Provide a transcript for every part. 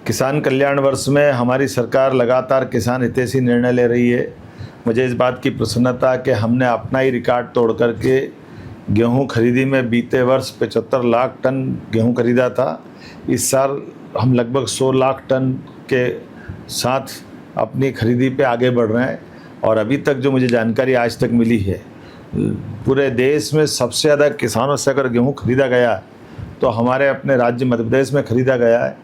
किसान कल्याण वर्ष में हमारी सरकार लगातार किसान हितैषी निर्णय ले रही है। मुझे इस बात की प्रसन्नता कि हमने अपना ही रिकॉर्ड तोड़ करके गेहूं खरीदी में बीते वर्ष 75 लाख टन गेहूं खरीदा था। इस साल हम लगभग 100 लाख टन के साथ अपनी खरीदी पे आगे बढ़ रहे हैं। और अभी तक जो मुझे जानकारी आज तक मिली है, पूरे देश में सबसे ज़्यादा किसानों से अगर गेहूं खरीदा गया है तो हमारे अपने राज्य मध्य प्रदेश में खरीदा गया है।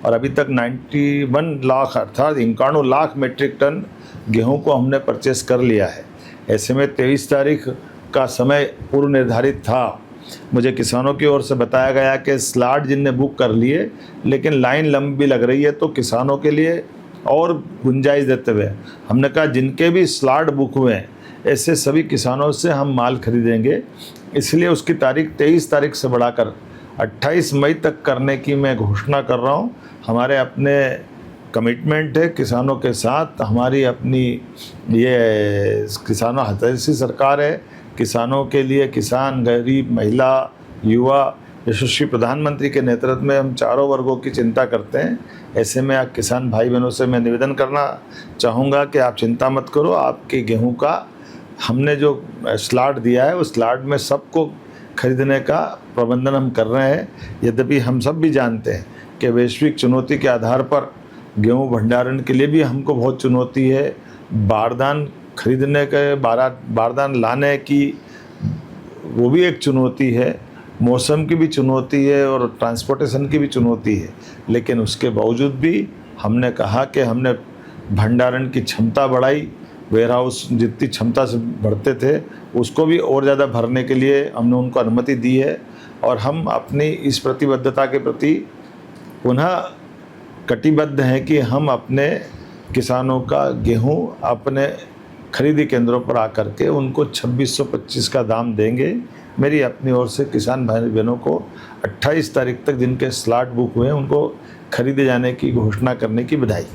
और अभी तक 91 लाख अर्थात 91 लाख मीट्रिक टन गेहूं को हमने परचेस कर लिया है। ऐसे में 23 तारीख का समय पूर्व निर्धारित था। मुझे किसानों की ओर से बताया गया कि स्लॉट जिनने बुक कर लिए, लेकिन लाइन लंबी लग रही है, तो किसानों के लिए और गुंजाइश देते हुए हमने कहा जिनके भी स्लॉट बुक हुए हैं ऐसे सभी किसानों से हम माल खरीदेंगे। इसलिए उसकी तारीख 23 तारीख से बढ़ाकर 28 मई तक करने की मैं घोषणा कर रहा हूं। हमारे अपने कमिटमेंट है किसानों के साथ। हमारी अपनी ये किसानों हितैषी सरकार है। किसानों के लिए किसान, गरीब, महिला, युवा, यशस्वी प्रधानमंत्री के नेतृत्व में हम चारों वर्गों की चिंता करते हैं। ऐसे में आप किसान भाई बहनों से मैं निवेदन करना चाहूँगा कि आप चिंता मत करो। आपके गेहूं का हमने जो स्लॉट दिया है उस स्लॉट में सबको खरीदने का प्रबंधन हम कर रहे हैं। यद्यपि हम सब भी जानते हैं कि वैश्विक चुनौती के आधार पर गेहूं भंडारण के लिए भी हमको बहुत चुनौती है। बारदान खरीदने के बारदान लाने की वो भी एक चुनौती है, मौसम की भी चुनौती है और ट्रांसपोर्टेशन की भी चुनौती है। लेकिन उसके बावजूद भी हमने कहा कि हमने भंडारण की क्षमता बढ़ाई। वेयर हाउस जितनी क्षमता से भरते थे उसको भी और ज़्यादा भरने के लिए हमने उनको अनुमति दी है। और हम अपनी इस प्रतिबद्धता के प्रति पुनः कटिबद्ध हैं कि हम अपने किसानों का गेहूं अपने खरीदी केंद्रों पर आकर के उनको 2625 का दाम देंगे। मेरी अपनी ओर से किसान भाई बहनों को 28 तारीख तक जिनके स्लॉट बुक हुए हैं उनको खरीदे जाने की घोषणा करने की बधाई।